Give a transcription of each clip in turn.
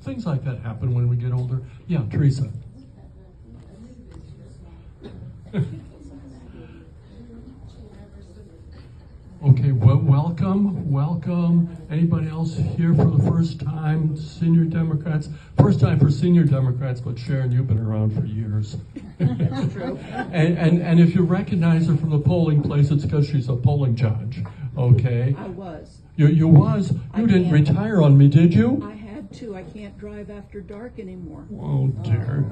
things like that happen when we get older. Yeah, Teresa. Okay, well, welcome. Anybody else here for the first time? Senior Democrats? First time for Senior Democrats, but Sharon, you've been around for years. That's true. and if you recognize her from the polling place, it's because she's a polling judge, okay? I was. You was? You didn't retire on me, did you? I had to. I can't drive after dark anymore. Oh, dear.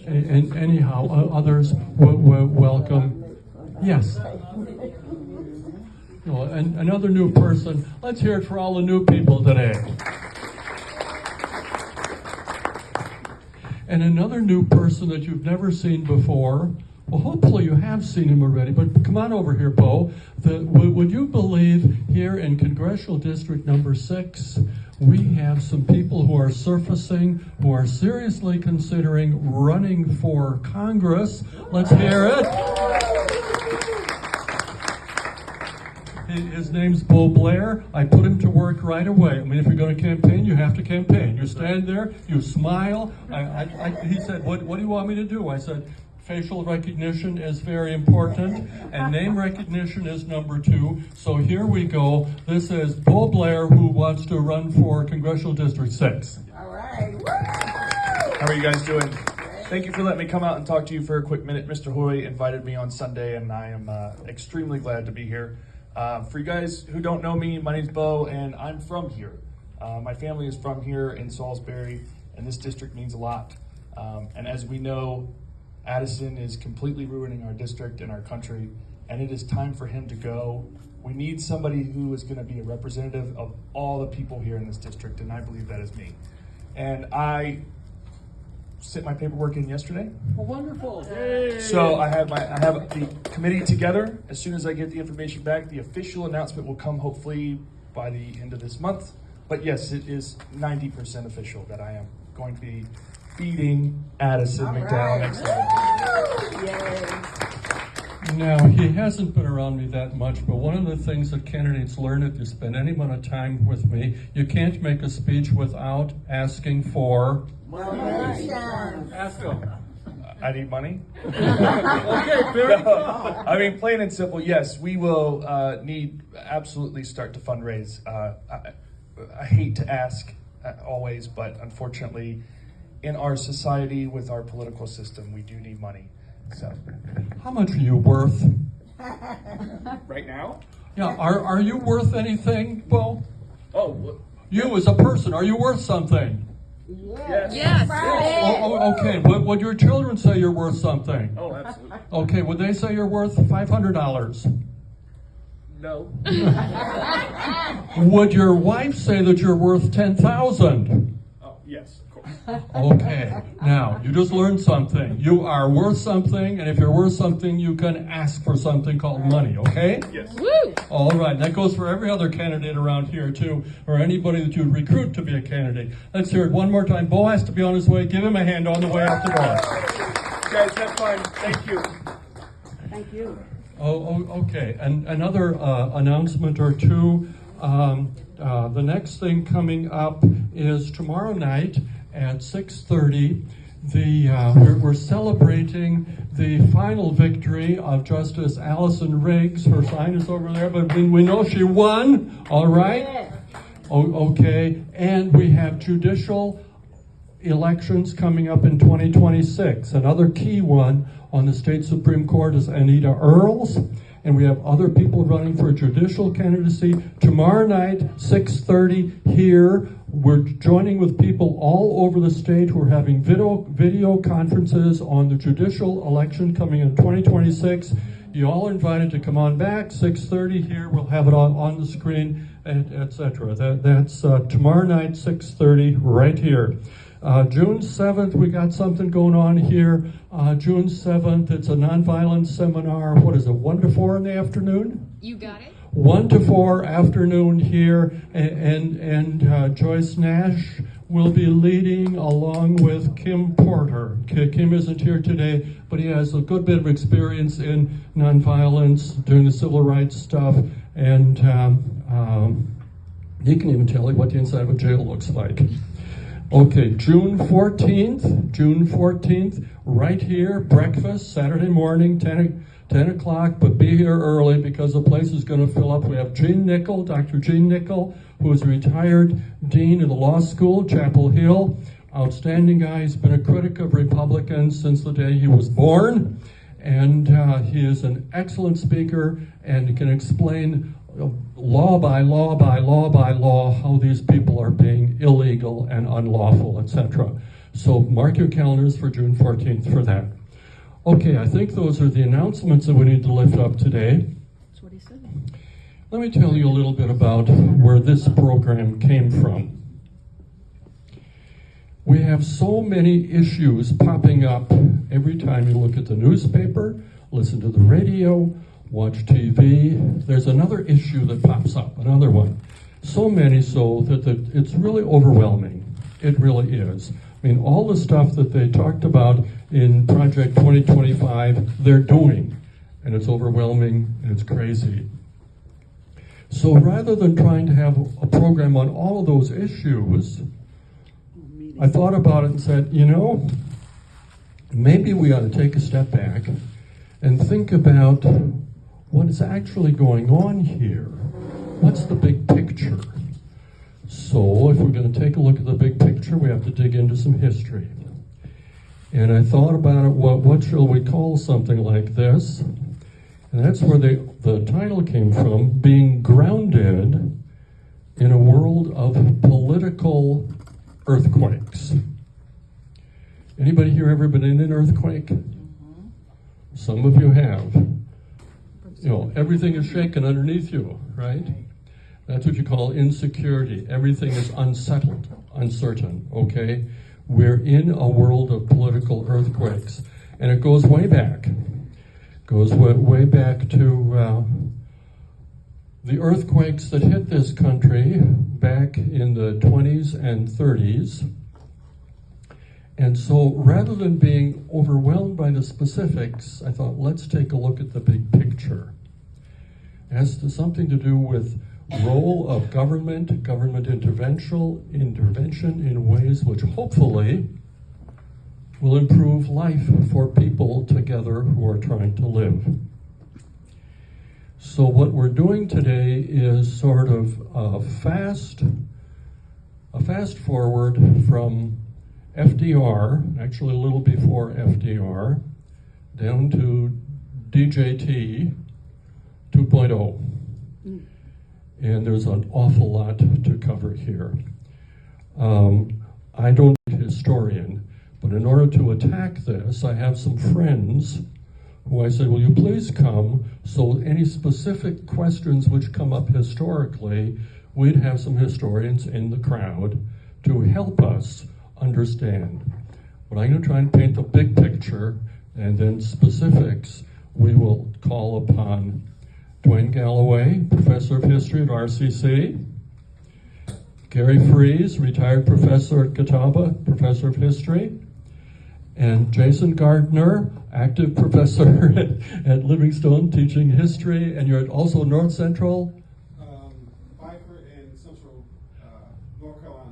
And anyhow, others, welcome. Yes. Well, and another new person. Let's hear it for all the new people today. And another new person that you've never seen before. Well, hopefully you have seen him already, but come on over here, Bo. Would you believe here in Congressional District number 6, we have some people who are surfacing, who are seriously considering running for Congress. Let's hear it. His name's Bo Blair. I put him to work right away. I mean, if you're going to campaign, you have to campaign. You stand there, you smile. He said, what do you want me to do? I said, facial recognition is very important, and name recognition is number 2. So here we go. This is Bo Blair, who wants to run for Congressional District 6. All right. Woo! How are you guys doing? Thank you for letting me come out and talk to you for a quick minute. Mr. Hoy invited me on Sunday, and I am extremely glad to be here. For you guys who don't know me, my name's Bo, and I'm from here. My family is from here in Salisbury, and this district means a lot. And as we know, Addison is completely ruining our district and our country, and it is time for him to go. We need somebody who is going to be a representative of all the people here in this district, and I believe that is me. And I sent my paperwork in yesterday. Well, wonderful. Yay. So I have the committee together. As soon as I get the information back, the official announcement will come hopefully by the end of this month. But yes, it is 90% official that I am going to be feeding Addison McDowell next time. Now, he hasn't been around me that much, but one of the things that candidates learn if you spend any amount of time with me, you can't make a speech without asking for... Ask him. I need money. Okay, very good. I mean, plain and simple, yes, we will need absolutely start to fundraise. I hate to ask always, but unfortunately, in our society with our political system, we do need money. So, how much are you worth? right now? Yeah, are you worth anything, Bo? Oh, You as a person, are you worth something? yes. Okay, would your children say you're worth something? Oh, absolutely. Okay, would they say you're worth $500? No. Would your wife say that you're worth $10,000? Oh, yes, of course. Okay, now, you just learned something. You are worth something, and if you're worth something, you can ask for something called money, okay? Yes. Woo! All right, that goes for every other candidate around here, too, or anybody that you'd recruit to be a candidate. Let's hear it one more time. Bo has to be on his way. Give him a hand on the way out the door. You guys have fun. Thank you. Thank you. Okay, and another announcement or two. The next thing coming up is tomorrow night at 6:30. We're celebrating the final victory of Justice Allison Riggs. Her sign is over there, but we know she won. All right. Okay, and we have judicial elections coming up in 2026. Another key one on the state Supreme Court is Anita Earls, and we have other people running for a judicial candidacy. Tomorrow night, 6:30 here. We're joining with people all over the state who are having video conferences on the judicial election coming in 2026. You all are invited to come on back, 6:30 here. We'll have it on the screen, etc. That's tomorrow night, 6:30, right here. June 7th, we got something going on here. June 7th, it's a nonviolence seminar. What is it, 1 to 4 in the afternoon? You got it. 1 to 4 afternoon here, and Joyce Nash will be leading along with Kim Porter. Kim isn't here today, but he has a good bit of experience in nonviolence, doing the civil rights stuff, and he can even tell you what the inside of a jail looks like. Okay, June 14th, right here, breakfast, Saturday morning, 10 o'clock, but be here early because the place is going to fill up. We have Dr. Gene Nickel, who is a retired dean of the law school, Chapel Hill. Outstanding guy. He's been a critic of Republicans since the day he was born. And he is an excellent speaker and can explain law by law by law by law how these people are being illegal and unlawful, etc. So mark your calendars for June 14th for that. Okay, I think those are the announcements that we need to lift up today. That's what he said. Let me tell you a little bit about where this program came from. We have so many issues popping up every time you look at the newspaper, listen to the radio, watch TV. There's another issue that pops up, another one. So many so that it's really overwhelming. It really is. I mean, all the stuff that they talked about in Project 2025, they're doing. And it's overwhelming and it's crazy. So rather than trying to have a program on all of those issues, I thought about it and said, you know, maybe we ought to take a step back and think about what is actually going on here. What's the big picture? So if we're going to take a look at the big picture, we have to dig into some history. And I thought about it, what shall we call something like this? And that's where the title came from, being grounded in a world of political earthquakes. Anybody here ever been in an earthquake? Some of you have. You know, everything is shaken underneath you, right? That's what you call insecurity. Everything is unsettled, uncertain, okay? We're in a world of political earthquakes. And it goes way back. Goes way back to the earthquakes that hit this country back in the 20s and 30s. And so rather than being overwhelmed by the specifics, I thought, let's take a look at the big picture. It has something to do with role of government intervention in ways which hopefully will improve life for people together who are trying to live. So what we're doing today is sort of a fast forward from FDR, actually a little before FDR, down to DJT 2.0. And there's an awful lot to cover here. I don't be a historian, but in order to attack this, I have some friends who I said, will you please come, so any specific questions which come up historically, we'd have some historians in the crowd to help us understand. But I'm going to try and paint the big picture, and then specifics we will call upon Dwayne Galloway, professor of history at RCC, Gary Fries, retired professor at Catawba, professor of history, and Jason Gardner, active professor at Livingstone, teaching history, and you're also North Central? Pfeiffer and Central, North Carolina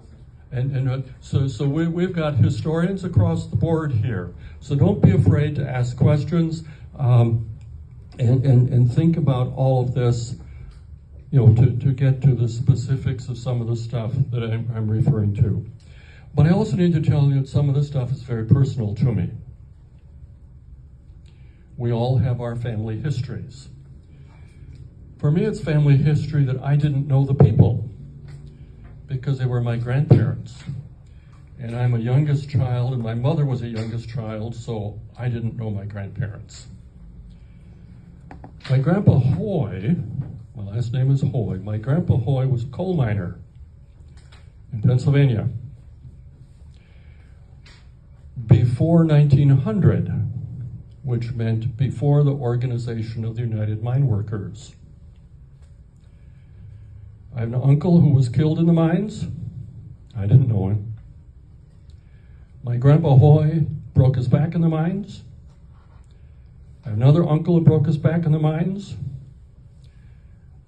And Central. so we've got historians across the board here. So don't be afraid to ask questions and think about all of this, you know, to get to the specifics of some of the stuff that I'm referring to. But I also need to tell you that some of this stuff is very personal to me. We all have our family histories. For me, it's family history that I didn't know the people because they were my grandparents. And I'm a youngest child, and my mother was a youngest child, so I didn't know my grandparents. My grandpa Hoy, my last name is Hoy, my grandpa Hoy was a coal miner in Pennsylvania. Before 1900, which meant before the organization of the United Mine Workers. I have an uncle who was killed in the mines. I didn't know him. My grandpa Hoy broke his back in the mines. I have another uncle who broke his back in the mines.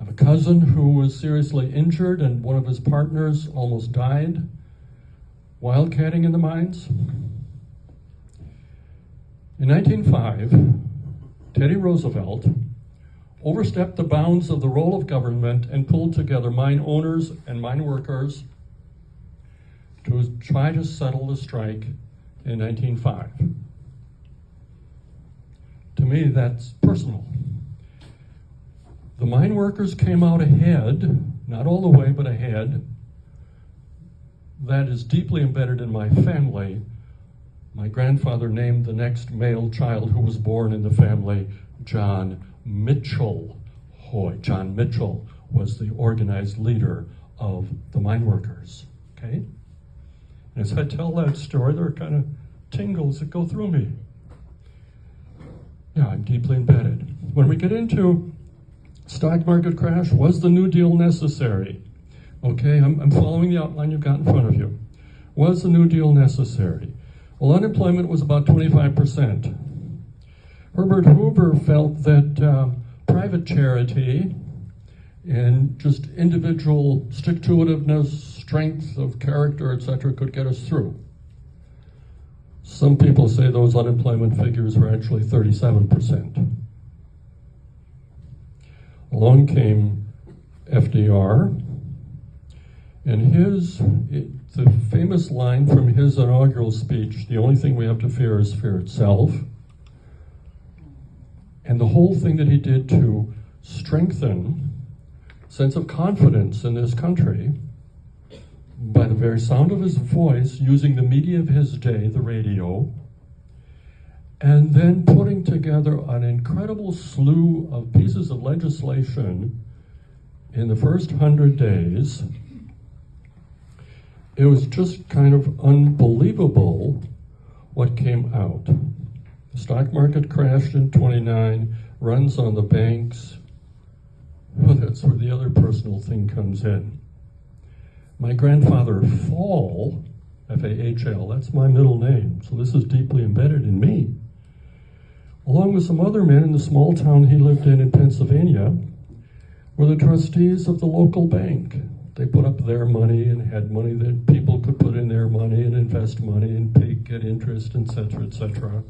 I have a cousin who was seriously injured and one of his partners almost died Wildcatting in the mines? In 1905, Teddy Roosevelt overstepped the bounds of the role of government and pulled together mine owners and mine workers to try to settle the strike in 1905. To me, that's personal. The mine workers came out ahead, not all the way, but ahead. That is deeply embedded in my family. My grandfather named the next male child who was born in the family John Mitchell Hoy. John Mitchell was the organized leader of the mine workers, okay? And as I tell that story, there are kind of tingles that go through me. Yeah, I'm deeply embedded. When we get into stock market crash, was the New Deal necessary? Okay, I'm following the outline you've got in front of you. Was the New Deal necessary? Well, unemployment was about 25%. Herbert Hoover felt that private charity and just individual stick-to-itiveness, strength of character, etc., could get us through. Some people say those unemployment figures were actually 37%. Along came FDR, and the famous line from his inaugural speech, "The only thing we have to fear is fear itself," and the whole thing that he did to strengthen sense of confidence in this country by the very sound of his voice, using the media of his day, the radio, and then putting together an incredible slew of pieces of legislation in the first 100 days. It was just kind of unbelievable what came out. The stock market crashed in 29, runs on the banks. Well, that's where the other personal thing comes in. My grandfather Fall, F-A-H-L, that's my middle name, so this is deeply embedded in me. Along with some other men in the small town he lived in Pennsylvania, were the trustees of the local bank. They put up their money and had money that people could put in their money and invest money and get interest, etc., etc.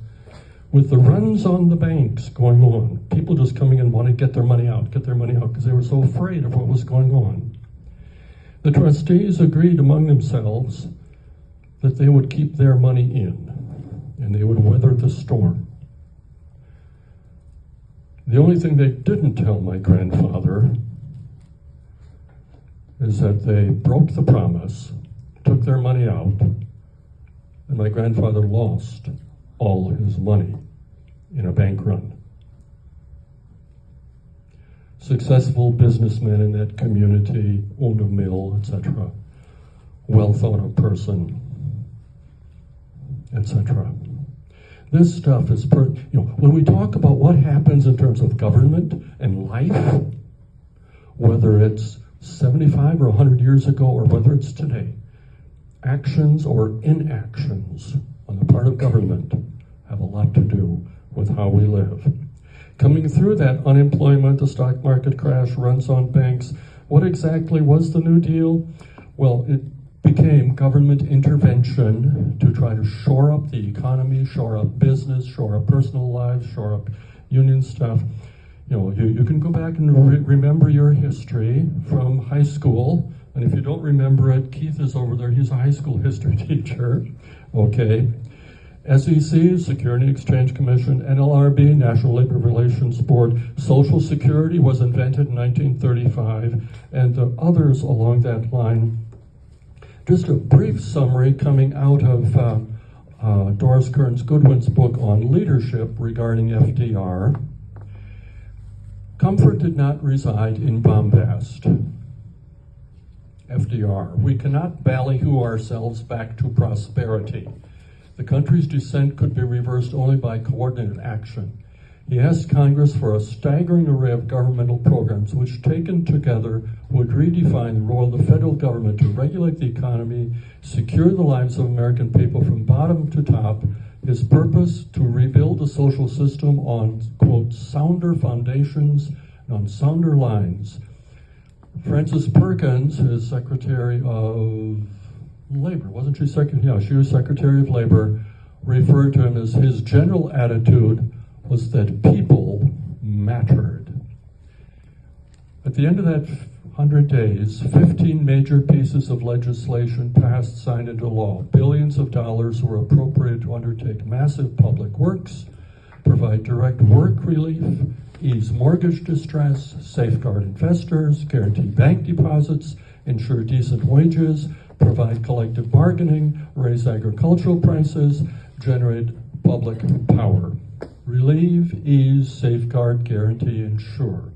With the runs on the banks going on, people just coming in wanting to get their money out, because they were so afraid of what was going on. The trustees agreed among themselves that they would keep their money in and they would weather the storm. The only thing they didn't tell my grandfather is that they broke the promise, took their money out, and my grandfather lost all his money in a bank run. Successful businessmen in that community, owned a mill, etc., well thought of person, etc. This stuff is, when we talk about what happens in terms of government and life, whether it's 75 or 100 years ago or whether it's today, actions or inactions on the part of government have a lot to do with how we live. Coming through that unemployment, the stock market crash, runs on banks, what exactly was the New Deal? Well, it became government intervention to try to shore up the economy, shore up business, shore up personal lives, shore up union stuff. You can go back and remember your history from high school, and if you don't remember it, Keith is over there, he's a high school history teacher, okay. SEC, Security and Exchange Commission, NLRB, National Labor Relations Board, Social Security was invented in 1935, and the others along that line. Just a brief summary coming out of Doris Kearns Goodwin's book on leadership regarding FDR. Comfort did not reside in bombast. FDR, we cannot ballyhoo ourselves back to prosperity. The country's descent could be reversed only by coordinated action. He asked Congress for a staggering array of governmental programs which, taken together, would redefine the role of the federal government to regulate the economy, secure the lives of American people from bottom to top. His purpose, to rebuild the social system on, quote, sounder foundations and on sounder lines. Francis Perkins, his Secretary of Labor, wasn't she secretary? Yeah, she was Secretary of Labor, referred to him as his general attitude was that people mattered. At the end of that 100 days, 15 major pieces of legislation passed, signed into law. Billions of dollars were appropriated to undertake massive public works, provide direct work relief, ease mortgage distress, safeguard investors, guarantee bank deposits, ensure decent wages, provide collective bargaining, raise agricultural prices, generate public power. Relieve, ease, safeguard, guarantee, ensure.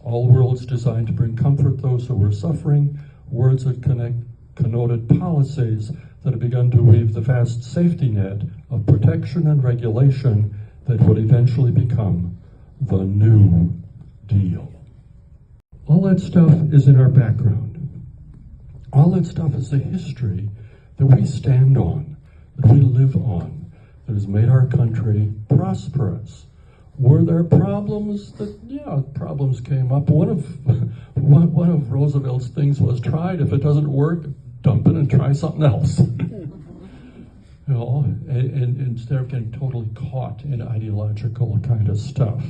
All words designed to bring comfort to those who were suffering, words that connoted policies that have begun to weave the vast safety net of protection and regulation that would eventually become the New Deal. All that stuff is in our background. All that stuff is the history that we stand on, that we live on, that has made our country prosperous. Were there problems? Problems came up. One of Roosevelt's things was, tried. If it doesn't work, dump it and try something else. And instead of getting totally caught in ideological kind of stuff.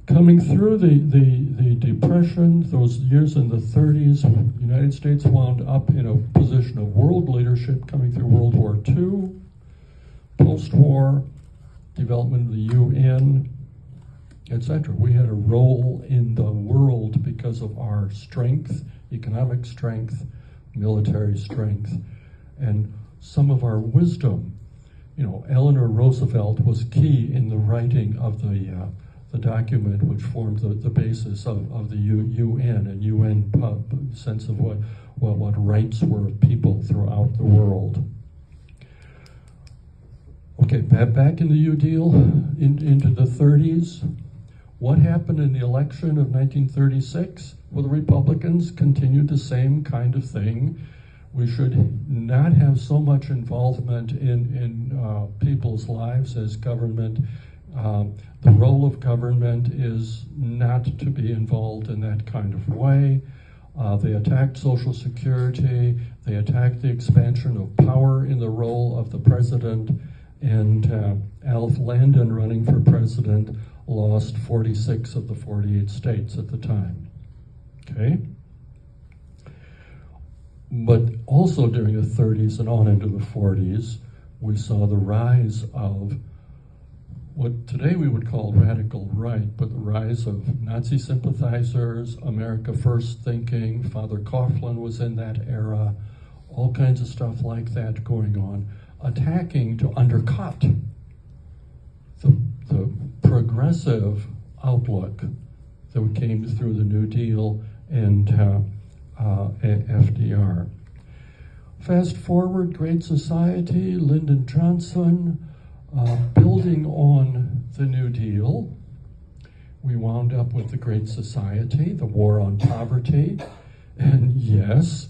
Coming through the Depression, those years in the 30s, the United States wound up in a position of world leadership coming through World War II, post-war, development of the UN, etc. We had a role in the world because of our strength, economic strength, military strength, and some of our wisdom. Eleanor Roosevelt was key in the writing of the document which formed the basis of the UN and UN sense of what rights were of people throughout the world. Okay, back in the New Deal, into the 30s. What happened in the election of 1936? Well, the Republicans continued the same kind of thing. We should not have so much involvement in people's lives as government. The role of government is not to be involved in that kind of way. They attacked Social Security. They attacked the expansion of power in the role of the president. And Alf Landon, running for president, lost 46 of the 48 states at the time. Okay? But also during the 30s and on into the 40s, we saw the rise of what today we would call radical right, but the rise of Nazi sympathizers, America First thinking. Father Coughlin was in that era, all kinds of stuff like that going on, attacking to undercut the progressive outlook that came through the New Deal and FDR. Fast forward, Great Society, Lyndon Johnson, building on the New Deal. We wound up with the Great Society, the war on poverty, and yes,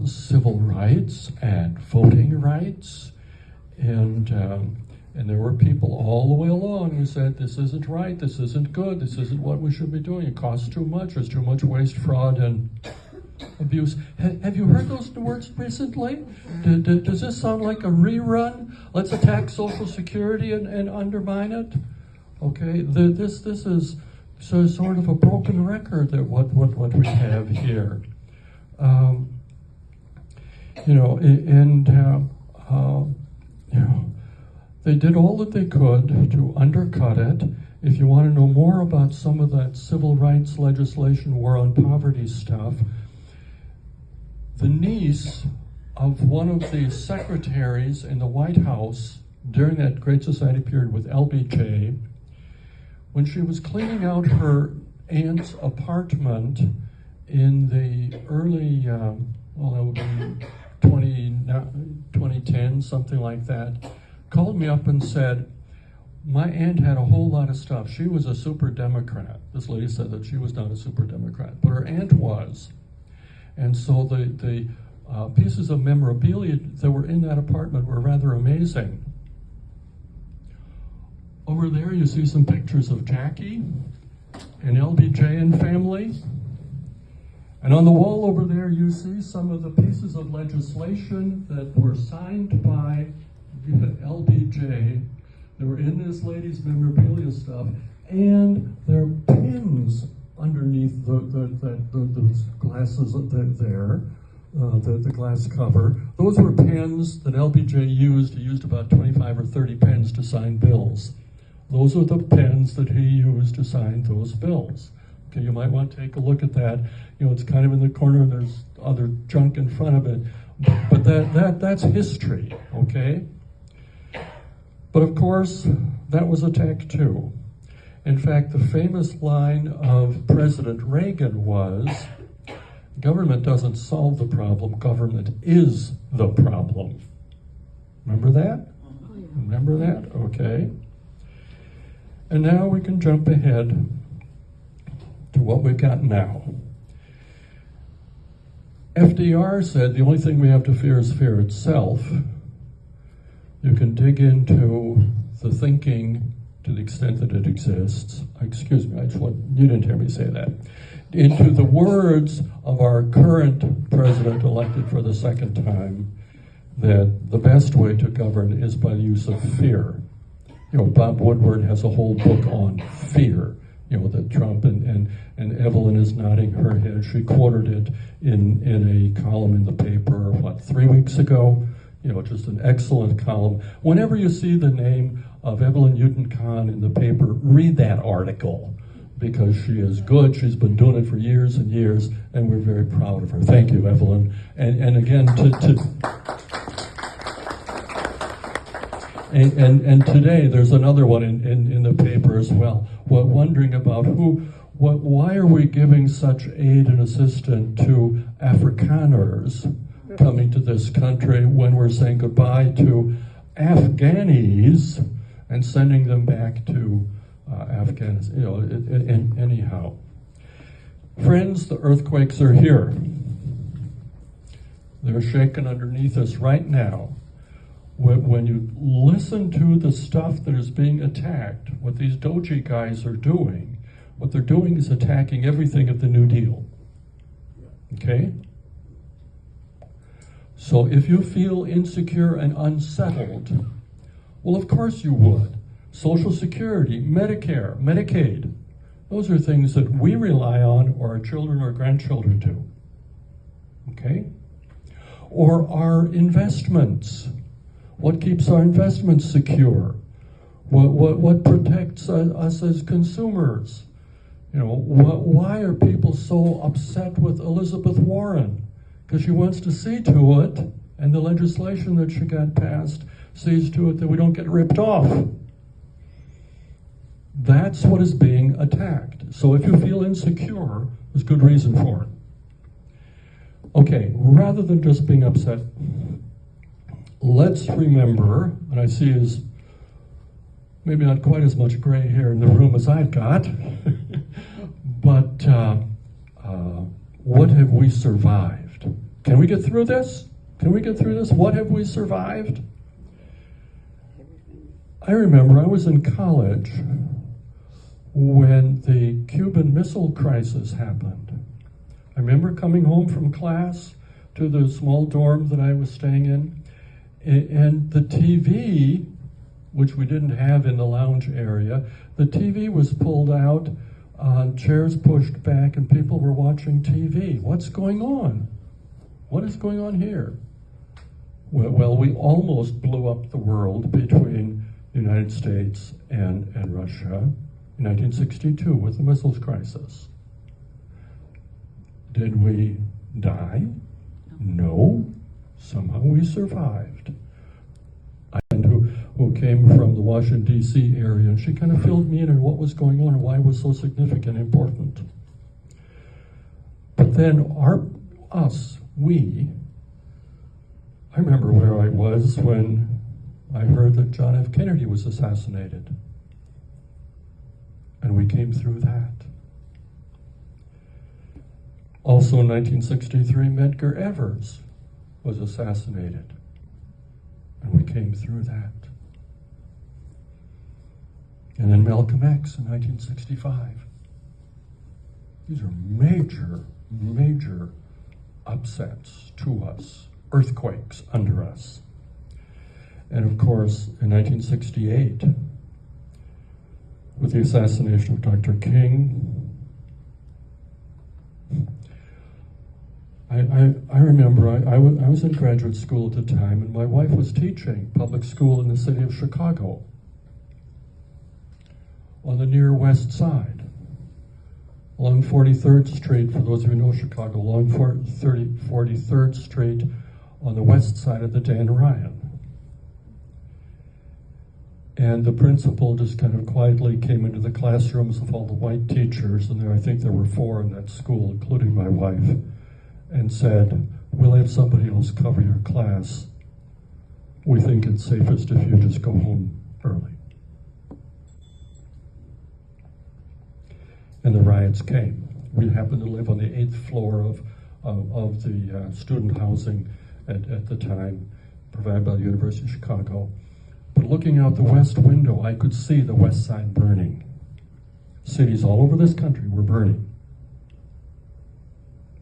civil rights and voting rights, and there were people all the way along who said this isn't right, this isn't good, this isn't what we should be doing, it costs too much, there's too much waste, fraud, and abuse. Have you heard those words recently? Does this sound like a rerun? Let's attack Social Security and undermine it? Okay, this is sort of a broken record that what we have here. They did all that they could to undercut it. If you want to know more about some of that civil rights legislation, war on poverty stuff, the niece of one of the secretaries in the White House during that Great Society period with LBJ, when she was cleaning out her aunt's apartment in the early, that would be 2010, something like that, called me up and said, my aunt had a whole lot of stuff. She was a super Democrat. This lady said that she was not a super Democrat, but her aunt was. And so the pieces of memorabilia that were in that apartment were rather amazing. Over there you see some pictures of Jackie and LBJ and family. And on the wall over there, you see some of the pieces of legislation that were signed by LBJ. They were in this lady's memorabilia stuff, and there are pins underneath the glasses there, the glass cover. Those were pens that LBJ used. He used about 25 or 30 pens to sign bills. Those are the pens that he used to sign those bills. Okay, you might want to take a look at that. You know, it's kind of in the corner, and there's other junk in front of it. But that's history, okay? But of course, that was attacked too. In fact, the famous line of President Reagan was, government doesn't solve the problem, government is the problem. Remember that? Oh, yeah. Remember that? Okay. And now we can jump ahead to what we've got now. FDR said the only thing we have to fear is fear itself. You can dig into the thinking to the extent that it exists. Excuse me, you didn't hear me say that. Into the words of our current president elected for the second time, that the best way to govern is by the use of fear. You know, Bob Woodward has a whole book on fear. You know, that Trump and Evelyn is nodding her head. She quoted it in a column in the paper, 3 weeks ago? You know, just an excellent column. Whenever you see the name of Evelyn Newton-Kahn in the paper, read that article, because she is good. She's been doing it for years and years, and we're very proud of her. Thank you, Evelyn. And again, And today there's another one in the paper as well. Wondering about why are we giving such aid and assistance to Afrikaners coming to this country when we're saying goodbye to Afghanis and sending them back to Afghanistan? You know, anyhow. Friends, the earthquakes are here. They're shaking underneath us right now. When you listen to the stuff that is being attacked, what these doji guys are doing, what they're doing is attacking everything of the New Deal. Okay? So if you feel insecure and unsettled, well, of course you would. Social Security, Medicare, Medicaid, those are things that we rely on, or our children or grandchildren do. Okay? Or our investments. What keeps our investments secure? What protects us as consumers? You know, why are people so upset with Elizabeth Warren? Because she wants to see to it, and the legislation that she got passed sees to it that we don't get ripped off. That's what is being attacked. So if you feel insecure, there's good reason for it. Okay, rather than just being upset, let's remember, and I see is maybe not quite as much gray hair in the room as I've got, but what have we survived? Can we get through this? Can we get through this? What have we survived? I remember I was in college when the Cuban Missile Crisis happened. I remember coming home from class to the small dorm that I was staying in, and the TV, which we didn't have in the lounge area, the TV was pulled out, chairs pushed back, and people were watching TV. What's going on? What is going on here? Well, we almost blew up the world between the United States and Russia in 1962 with the missiles crisis. Did we die? No. Somehow we survived. A friend who came from the Washington, D.C. area, and she kind of filled me in on what was going on and why it was so significant and important. But then I remember where I was when I heard that John F. Kennedy was assassinated. And we came through that. Also in 1963, Medgar Evers was assassinated. And we came through that. And then Malcolm X in 1965. These are major, major upsets to us, earthquakes under us. And of course, in 1968, with the assassination of Dr. King, I remember I was in graduate school at the time, and my wife was teaching public school in the city of Chicago on the near west side, along 43rd Street, for those of you who know Chicago, along 43rd Street on the west side of the Dan Ryan. And the principal just kind of quietly came into the classrooms of all the white teachers, and I think there were 4 in that school, including my wife, and said, "We'll have somebody else cover your class. We think it's safest if you just go home early." And the riots came. We happened to live on the 8th floor of the student housing at the time, provided by the University of Chicago. But looking out the west window, I could see the west side burning. Cities all over this country were burning.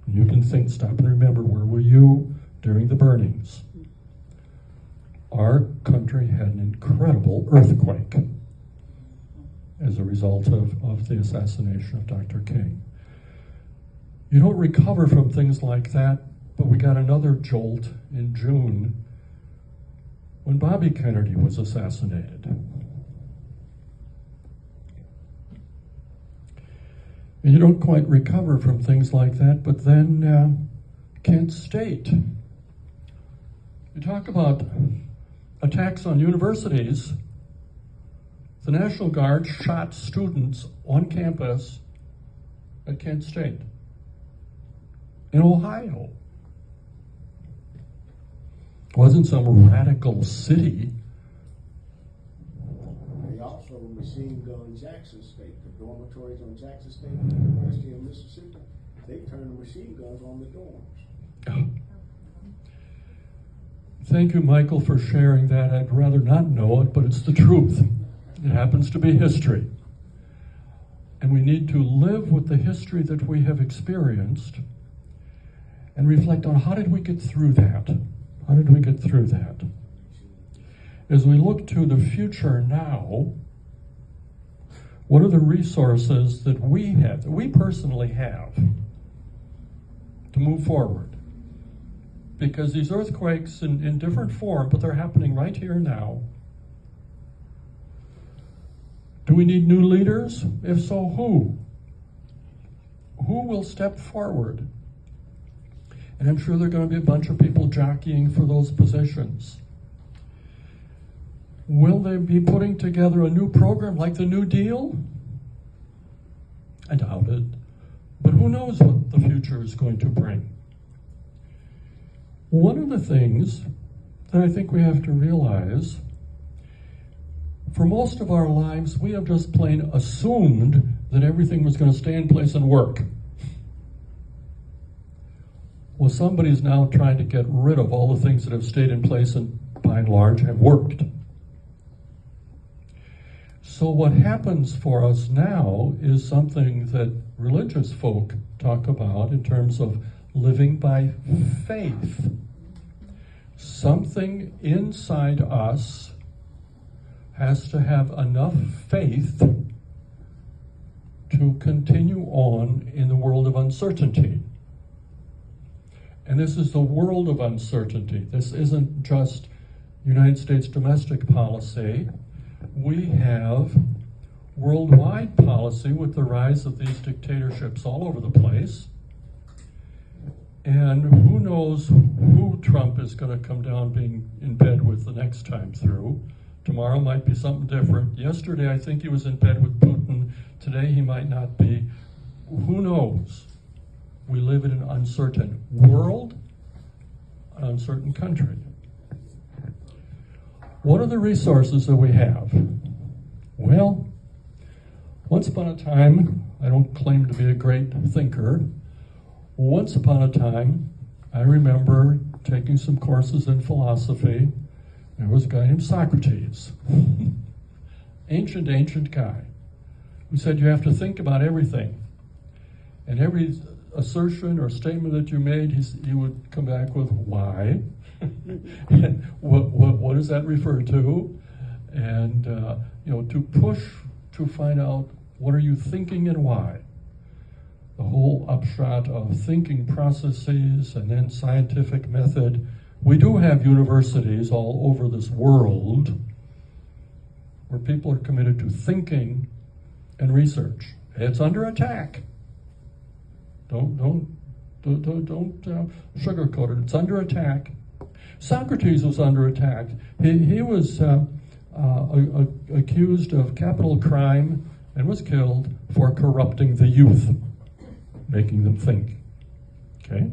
You can think, stop and remember, where were you during the burnings? Our country had an incredible earthquake as a result of the assassination of Dr. King. You don't recover from things like that, but we got another jolt in June when Bobby Kennedy was assassinated. And you don't quite recover from things like that, but then Kent State. You talk about attacks on universities. The National Guard shot students on campus at Kent State in Ohio. It wasn't some radical city. They also machine gunned Jackson State, the dormitories on Jackson State University of Mississippi. They turned the machine guns on the dorms. Thank you, Michael, for sharing that. I'd rather not know it, but it's the truth. It happens to be history. And we need to live with the history that we have experienced and reflect on how did we get through that? How did we get through that? As we look to the future now, what are the resources that we have, that we personally have, to move forward? Because these earthquakes in different form, but they're happening right here now. Do we need new leaders? If so, who? Who will step forward? And I'm sure there are going to be a bunch of people jockeying for those positions. Will they be putting together a new program like the New Deal? I doubt it. But who knows what the future is going to bring? One of the things that I think we have to realize, for most of our lives, we have just plain assumed that everything was going to stay in place and work. Well, somebody's now trying to get rid of all the things that have stayed in place and, by and large, have worked. So what happens for us now is something that religious folk talk about in terms of living by faith. Something inside us has to have enough faith to continue on in the world of uncertainty. And this is the world of uncertainty. This isn't just United States domestic policy. We have worldwide policy with the rise of these dictatorships all over the place. And who knows who Trump is going to come down being in bed with the next time through. Tomorrow might be something different. Yesterday, I think he was in bed with Putin. Today, he might not be. Who knows? We live in an uncertain world, an uncertain country. What are the resources that we have? Well, once upon a time, I don't claim to be a great thinker. Once upon a time, I remember taking some courses in philosophy. There was a guy named Socrates, ancient guy, who said you have to think about everything. And every assertion or statement that you made, he would come back with why. And what does that refer to? And to push to find out what are you thinking and why. The whole upshot of thinking processes and then scientific method. We do have universities all over this world where people are committed to thinking and research. It's under attack. Don't sugarcoat it. It's under attack. Socrates was under attack. He was accused of capital crime and was killed for corrupting the youth, making them think. Okay?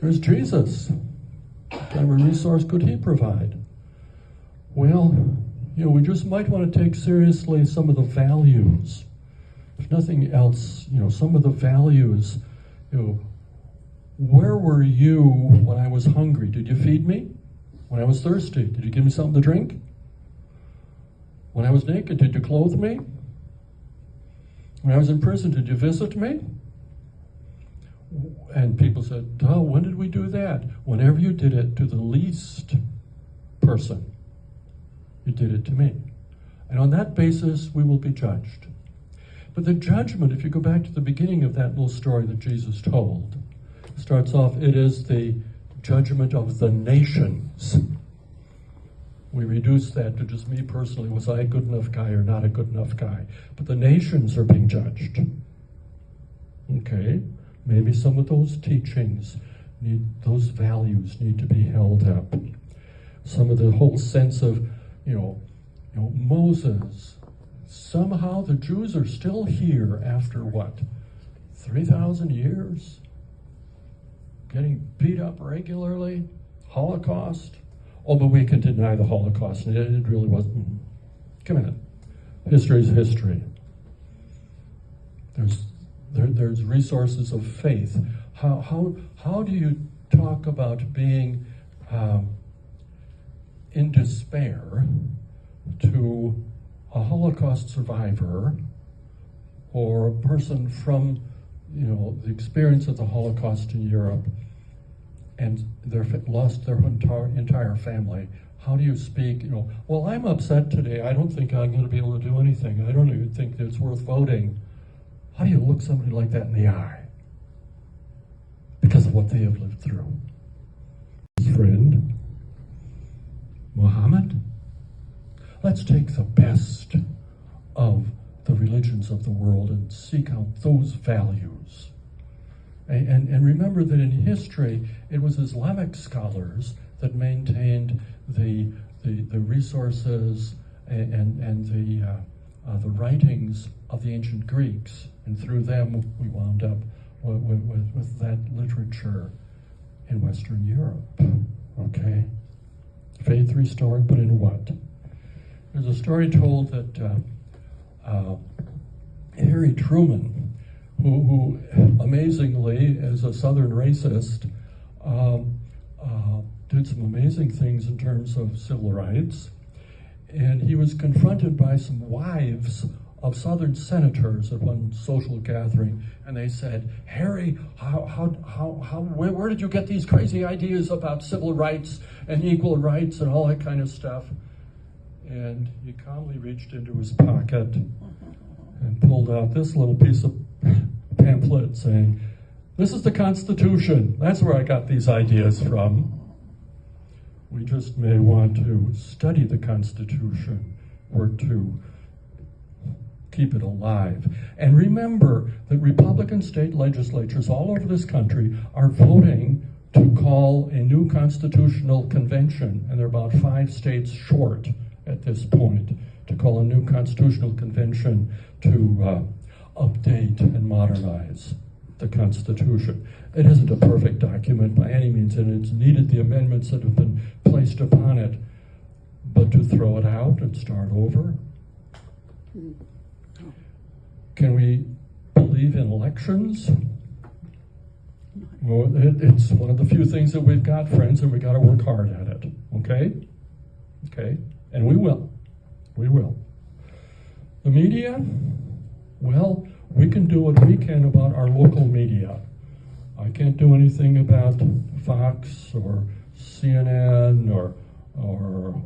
There's Jesus. What kind of a resource could he provide? Well, we just might want to take seriously some of the values. If nothing else, some of the values, where were you when I was hungry? Did you feed me? When I was thirsty, did you give me something to drink? When I was naked, did you clothe me? When I was in prison, did you visit me? And people said, oh, when did we do that? Whenever you did it to the least person, you did it to me. And on that basis, we will be judged. But the judgment, if you go back to the beginning of that little story that Jesus told, starts off, it is the judgment of the nations. We reduce that to just me personally. Was I a good enough guy or not a good enough guy? But the nations are being judged. Okay? Maybe some of those teachings those values need to be held up. Some of the whole sense of, Moses. Somehow the Jews are still here after what? 3,000 years? Getting beat up regularly? Holocaust? Oh, but we can deny the Holocaust. It really wasn't. Come on. History is history. There's resources of faith. How do you talk about being in despair to a Holocaust survivor or a person from the experience of the Holocaust in Europe and lost their entire family? How do you speak? Well, I'm upset today. I don't think I'm going to be able to do anything. I don't even think it's worth voting. How do you look somebody like that in the eye? Because of what they have lived through. His friend, Muhammad. Let's take the best of the religions of the world and seek out those values. And remember that in history, it was Islamic scholars that maintained the resources and the writings of the ancient Greeks. And through them, we wound up with that literature in Western Europe. Okay? Faith restored, but in what? There's a story told that Harry Truman, who amazingly, as a Southern racist, did some amazing things in terms of civil rights, and he was confronted by some wives of Southern senators at one social gathering, and they said, Harry, where did you get these crazy ideas about civil rights and equal rights and all that kind of stuff? And he calmly reached into his pocket and pulled out this little piece of pamphlet saying, this is the Constitution. That's where I got these ideas from. We just may want to study the Constitution or to keep it alive. And remember that Republican state legislatures all over this country are voting to call a new constitutional convention, and they're about 5 states short at this point, to call a new constitutional convention to update and modernize the Constitution. It isn't a perfect document by any means, and it's needed the amendments that have been placed upon it, but to throw it out and start over? Can we believe in elections? Well, it's one of the few things that we've got, friends, and we got to work hard at it, okay? Okay, and we will. We will. The media, well, We can do what we can about our local media. I can't do anything about Fox or CNN or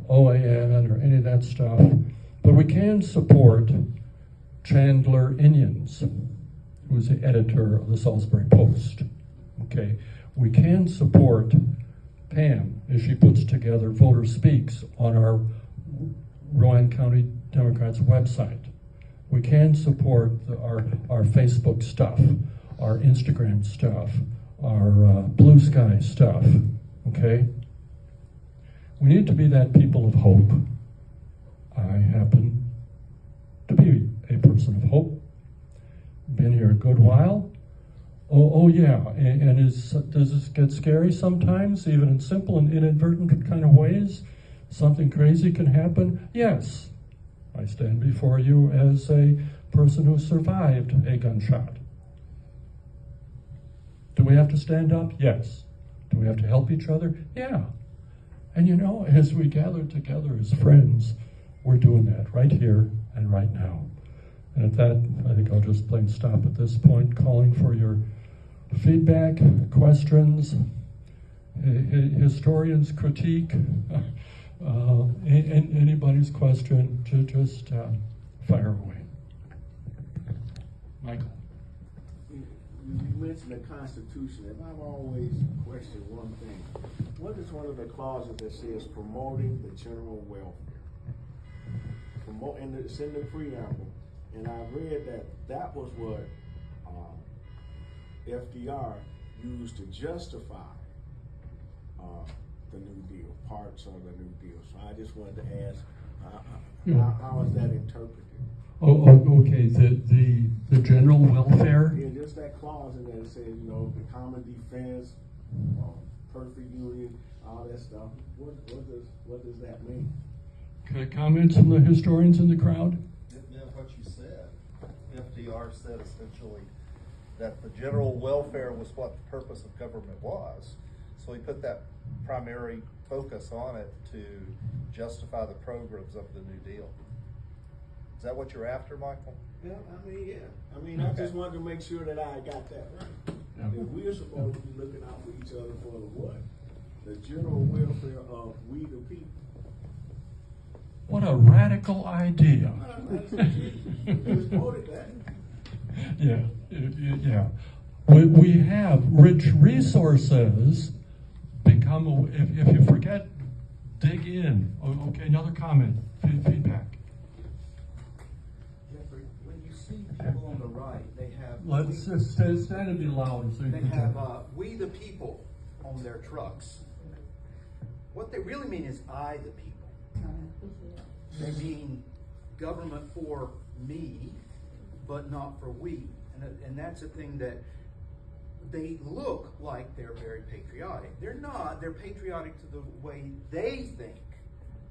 OAN or any of that stuff, but we can support Chandler Inions, who's the editor of the Salisbury Post. Okay, we can support Pam as she puts together Voter Speaks on our Rowan County Democrats website. We can support our Facebook stuff, our Instagram stuff, our Blue Sky stuff, okay? We need to be that people of hope. I happen to be a person of hope. Been here a good while. Oh yeah, and does this get scary sometimes, even in simple and inadvertent kind of ways? Something crazy can happen? Yes. I stand before you as a person who survived a gunshot. Do we have to stand up? Yes. Do we have to help each other? Yeah. And you know, as we gather together as friends, we're doing that right here and right now. And at that, I think I'll just plain stop at this point, calling for your feedback, questions, historians' critique, anybody's question, just fire away. Michael. You mentioned the Constitution, and I've always questioned one thing. What is one of the clauses that says promoting the general welfare? And it's in the preamble, and I read that was what FDR used to justify the New Deal, parts of the New Deal. So I just wanted to ask, how is that interpreted? Oh, okay. The general welfare. Yeah, just that clause in there that says, you know, the common defense, perfect union, all that stuff. What does that mean? Okay, comments from the historians in the crowd? Yeah, what you said. FDR said essentially that the general welfare was what the purpose of government was. So he put that primary focus on it to justify the programs of the New Deal. Is that what you're after, Michael? Yeah, I just wanted to make sure that I got that right. Yeah. That we're supposed to be looking out for each other for the what? The general welfare of we the people. What a radical idea. It was quoted that. Yeah. We have rich resources. If you forget, dig in. Okay, another comment, feedback. Geoffrey, when you see people on the right, they have. Let's just stand and be louder so you They can have hear. "We the people" on their trucks. What they really mean is "I the people." They mean government for me, but not for we. And that's a thing that they look like they're very patriotic. They're not. They're patriotic to the way they think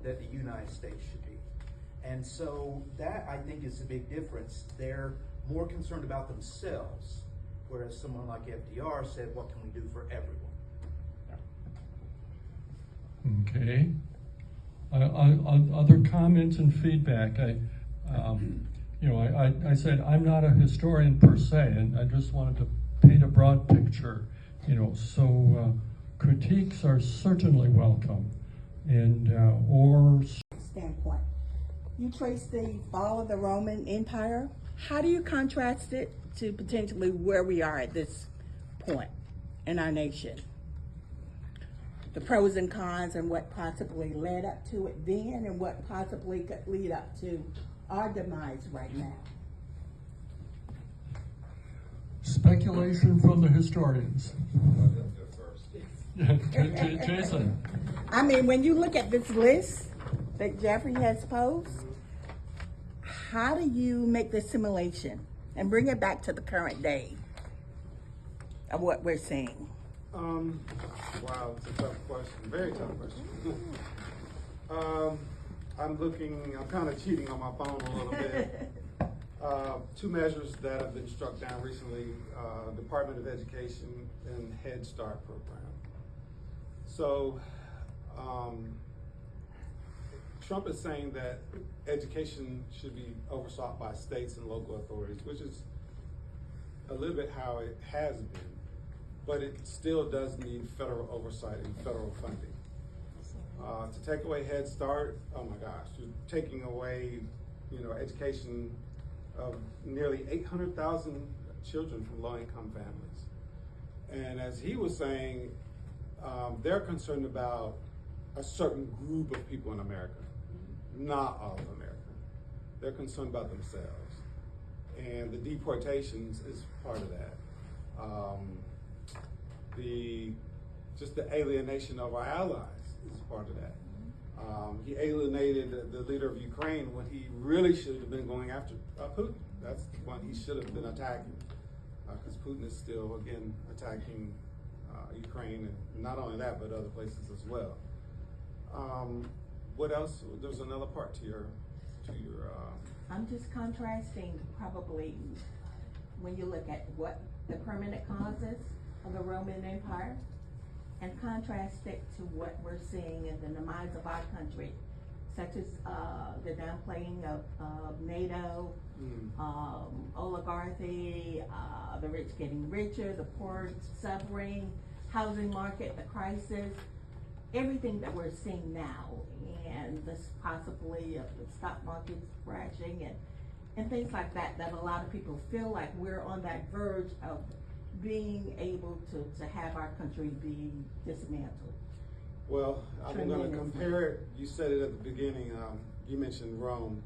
that the United States should be. And so that, I think, is a big difference. They're more concerned about themselves, whereas someone like FDR said, what can we do for everyone? Okay. Other comments and feedback. I said I'm not a historian per se, and I just wanted to paint a broad picture. So critiques are certainly welcome, and standpoint. You trace the fall of the Roman Empire. How do you contrast it to potentially where we are at this point in our nation? The pros and cons and what possibly led up to it then and what possibly could lead up to our demise right now. speculation from the historians. Jason. I mean, when you look at this list that Geoffrey has posed, how do you make the simulation and bring it back to the current day of what we're seeing? Wow, it's a tough question, very tough question. I'm kind of cheating on my phone a little bit. Two measures that have been struck down recently, Department of Education and Head Start program. So, Trump is saying that education should be oversaw by states and local authorities, which is a little bit how it has been, but it still does need federal oversight and federal funding. To take away Head Start, oh my gosh, you're taking away, education of nearly 800,000 children from low-income families. And as he was saying, they're concerned about a certain group of people in America, not all of America. They're concerned about themselves. And the deportations is part of that. Just the alienation of our allies is part of that. He alienated the leader of Ukraine when he really should have been going after Putin. That's the one he should have been attacking, because Putin is still, again, attacking Ukraine, and not only that, but other places as well. What else? There's another part to your. I'm just contrasting probably when you look at what the permanent causes of the Roman Empire and contrast it to what we're seeing in the demise of our country, such as the downplaying of NATO, oligarchy, the rich getting richer, the poor suffering, housing market, the crisis, everything that we're seeing now, and this possibly of the stock market crashing and things like that, that a lot of people feel like we're on that verge of being able to have our country be dismantled. Well, I'm going to compare it. You said it at the beginning. You mentioned Rome.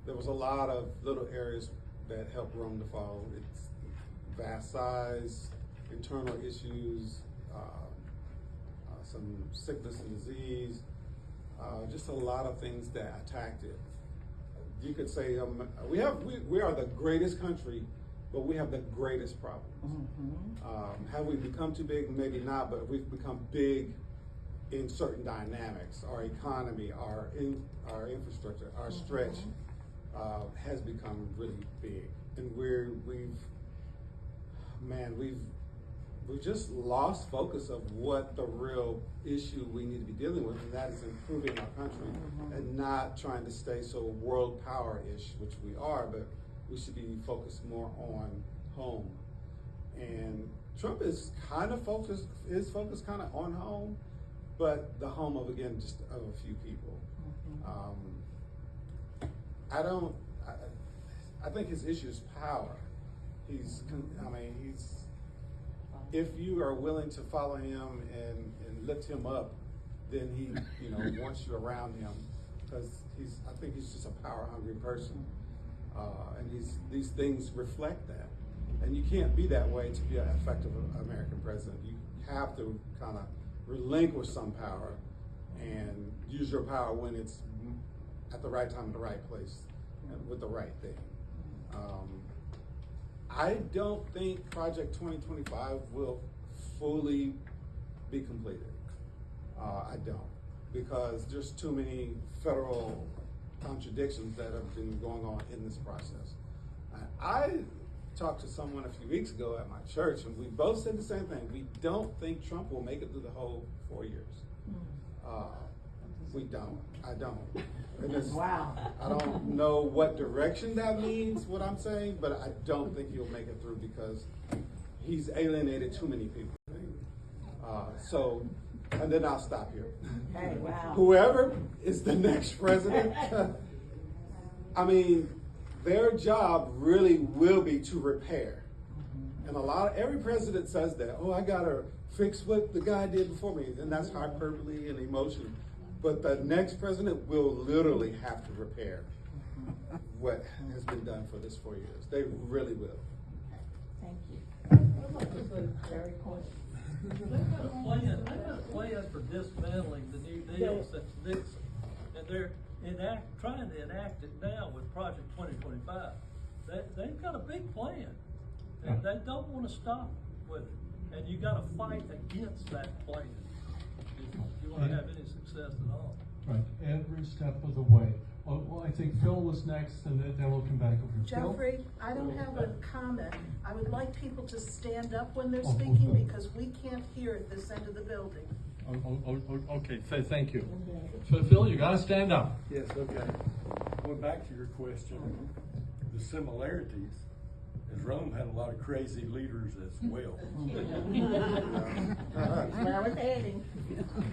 There was a lot of little areas that helped Rome to fall. Its vast size, internal issues, some sickness and disease, just a lot of things that attacked it. You could say we are the greatest country, but we have the greatest problems. Have we become too big? Maybe not, but we've become big in certain dynamics. Our economy, our infrastructure, our stretch has become really big, and we've just lost focus of what the real issue we need to be dealing with, and that is improving our country and not trying to stay so world power-ish, which we are, but we should be focused more on home. And Trump is focused kind of on home, but the home of, again, just of a few people. I think his issue is power. If you are willing to follow him and lift him up, then he, wants you around him, because I think he's just a power-hungry person, and these things reflect that. And you can't be that way to be an effective American president. You have to kind of relinquish some power and use your power when it's at the right time, in the right place, and with the right thing. I don't think Project 2025 will fully be completed. I don't, because there's too many federal contradictions that have been going on in this process. I talked to someone a few weeks ago at my church, and we both said the same thing. We don't think Trump will make it through the whole 4 years. We don't. I don't. Wow. I don't know what direction that means, what I'm saying, but I don't think he'll make it through because he's alienated too many people. And then I'll stop here. Hey, wow. Whoever is the next president, their job really will be to repair. And every president says that, I gotta fix what the guy did before me, and that's hyperbole and emotion. But the next president will literally have to repair what has been done for this 4 years. They really will. Thank you. Very cool. They've got a plan for dismantling the New Deal since Nixon, and they're trying to enact it now with Project 2025. They've got a big plan, and they don't want to stop with it. And you got to fight against that plan if you want to have any success at all. Right, every step of the way. Well, I think Phil was next, and then we'll come back over to Phil. Geoffrey, I don't have a comment. I would like people to stand up when they're speaking because we can't hear at this end of the building. Okay, thank you. Phil, you gotta stand up. Yes, okay. Going back to your question, the similarities, as Rome had a lot of crazy leaders as well. That's where I was heading.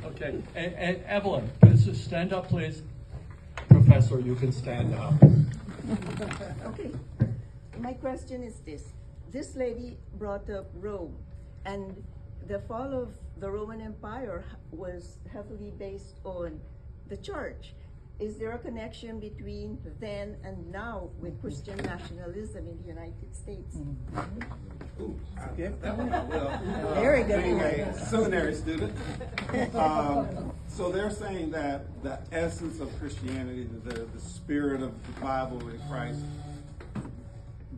Okay, and Evelyn, please stand up, please. Professor, you can stand up. Okay, my question is this. This lady brought up Rome, and the fall of the Roman Empire was heavily based on the church. Is there a connection between then and now with Christian nationalism in the United States? Ooh, that one I will. Very good. Being a seminary student. So they're saying that the essence of Christianity, the spirit of the Bible and Christ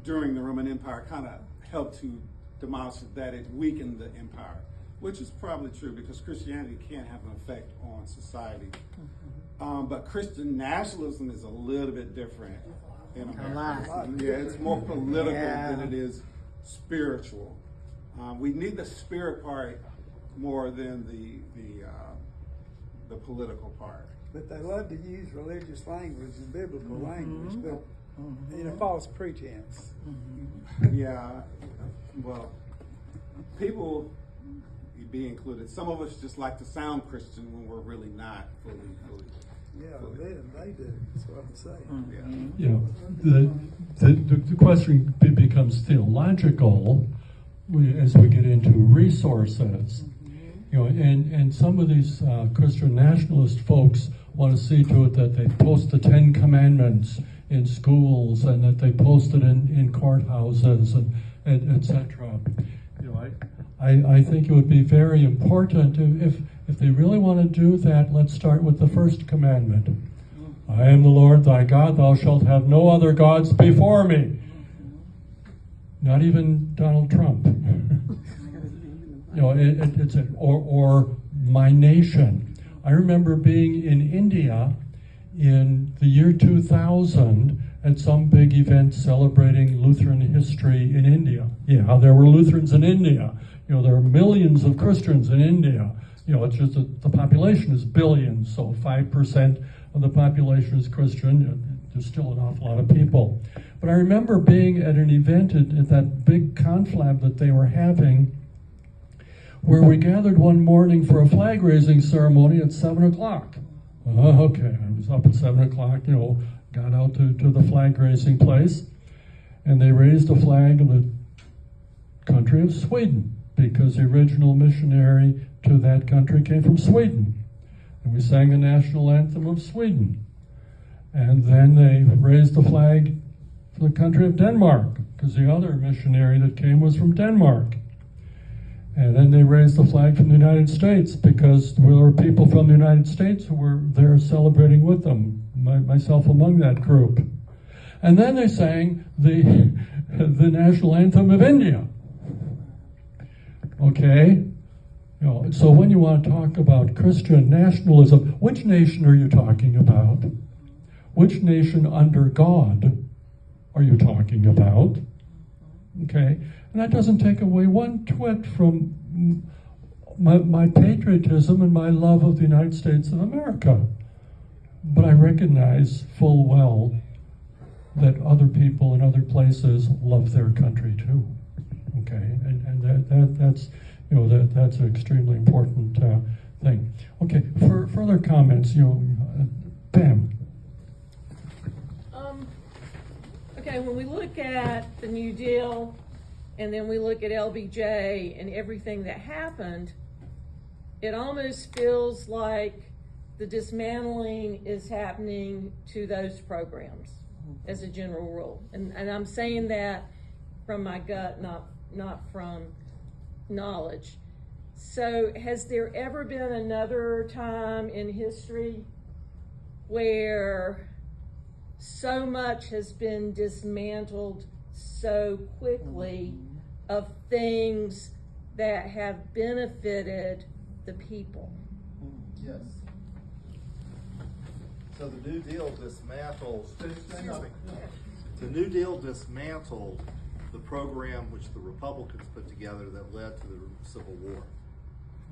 during the Roman Empire kind of helped to demolish it, that it weakened the empire, which is probably true because Christianity can have an effect on society. But Christian nationalism is a little bit different in America. Yeah, it's more political than it is spiritual. We need the spirit part more than the political part. But they love to use religious language and biblical language, but in a false pretense. Yeah, well, people, be included, some of us just like to sound Christian when we're really not fully. Yeah, they do. That's what I'm saying. The question becomes theological as we get into resources. And some of these Christian nationalist folks want to see to it that they post the 10 Commandments in schools and that they post it in courthouses and etc. I think it would be very important if they really want to do that. Let's start with the first commandment. I am the Lord thy God, thou shalt have no other gods before me. Not even Donald Trump. Or my nation. I remember being in India in the year 2000 at some big event celebrating Lutheran history in India. Yeah, there were Lutherans in India. There are millions of Christians in India. It's just that the population is billions, so 5% of the population is Christian. There's still an awful lot of people. But I remember being at an event at that big conflab that they were having, where we gathered one morning for a flag raising ceremony at 7 o'clock. Okay, I was up at 7 o'clock, got out to the flag raising place, and they raised a flag of the country of Sweden, because the original missionary to that country came from Sweden. And we sang the national anthem of Sweden. And then they raised the flag for the country of Denmark, because the other missionary that came was from Denmark. And then they raised the flag from the United States, because there were people from the United States who were there celebrating with them, myself among that group. And then they sang the national anthem of India. Okay? So when you want to talk about Christian nationalism, which nation are you talking about? Which nation under God are you talking about? Okay? And that doesn't take away one twit from my patriotism and my love of the United States of America. But I recognize full well that other people in other places love their country too. Okay, and that's that's an extremely important thing. Okay, for further comments, Pam. Okay, when we look at the New Deal, and then we look at LBJ and everything that happened, it almost feels like the dismantling is happening to those programs as a general rule. And I'm saying that from my gut, not from knowledge. So has there ever been another time in history where so much has been dismantled so quickly of things that have benefited the people? Yes. So the New Deal dismantled, the New Deal dismantled the program which the Republicans put together that led to the Civil War,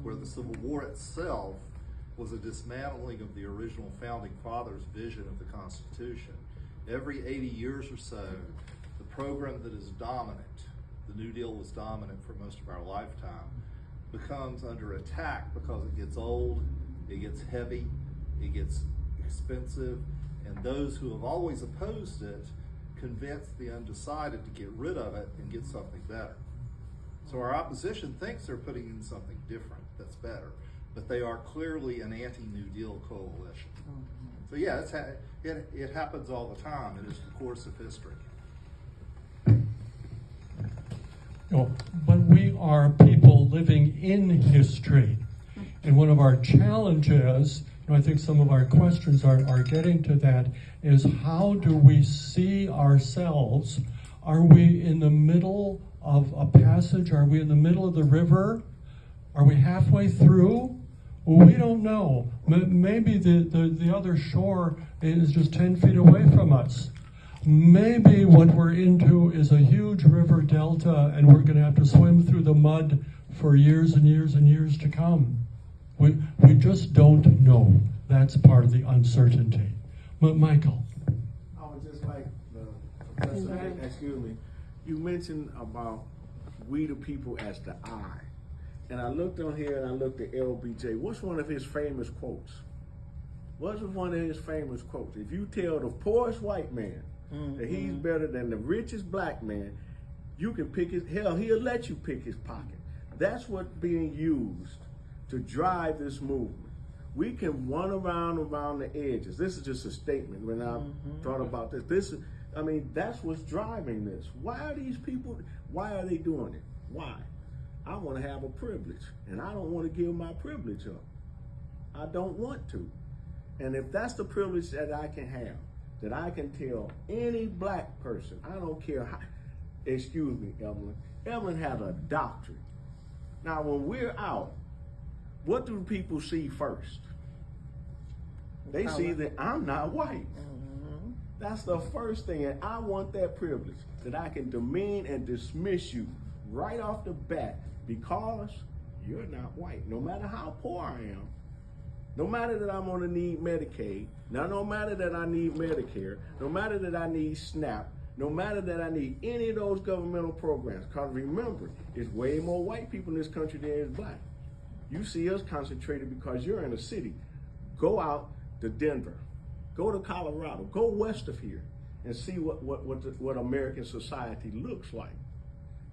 where the Civil War itself was a dismantling of the original Founding Fathers' vision of the Constitution. Every 80 years or so, the program that is dominant, the New Deal was dominant for most of our lifetime, becomes under attack because it gets old, it gets heavy, it gets expensive, and those who have always opposed it convince the undecided to get rid of it and get something better. So our opposition thinks they're putting in something different that's better, but they are clearly an anti-New Deal coalition. So yeah, it happens all the time. It is the course of history. But we are people living in history. And one of our challenges, and I think some of our questions are getting to that, is how do we see ourselves? Are we in the middle of a passage? Are we in the middle of the river? Are we halfway through? Well, we don't know. Maybe the other shore is just 10 feet away from us. Maybe what we're into is a huge river delta and we're going to have to swim through the mud for years and years and years to come. We just don't know. That's part of the uncertainty. But Michael. I would just like, excuse me, you mentioned about we the people as the I. And I looked on here and I looked at LBJ. What's one of his famous quotes? What's one of his famous quotes? If you tell the poorest white man that he's better than the richest black man, you can pick his, hell, he'll let you pick his pocket. That's what's being used to drive this movement. We can run around the edges. This is just a statement when I thought about this. I mean, that's what's driving this. Why are these people, why are they doing it? Why? I want to have a privilege, and I don't want to give my privilege up. I don't want to. And if that's the privilege that I can have, that I can tell any black person, I don't care how, excuse me, Evelyn. Evelyn has a doctorate. Now, when we're out, what do people see first? They see that I'm not white. That's the first thing, and I want that privilege, that I can demean and dismiss you right off the bat because you're not white. No matter how poor I am, no matter that I'm gonna need Medicaid, now no matter that I need Medicare, no matter that I need SNAP, no matter that I need any of those governmental programs, because remember, it's way more white people in this country than is black. You see us concentrated because you're in a city. Go out to Denver, go to Colorado, go west of here and see what American society looks like.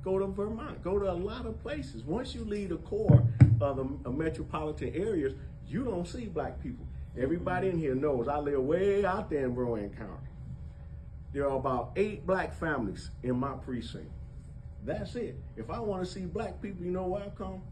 Go to Vermont, go to a lot of places. Once you leave the core of the metropolitan areas, you don't see black people. Everybody in here knows I live way out there in Rowan County. There are about 8 black families in my precinct. That's it. If I want to see black people, you know where I come?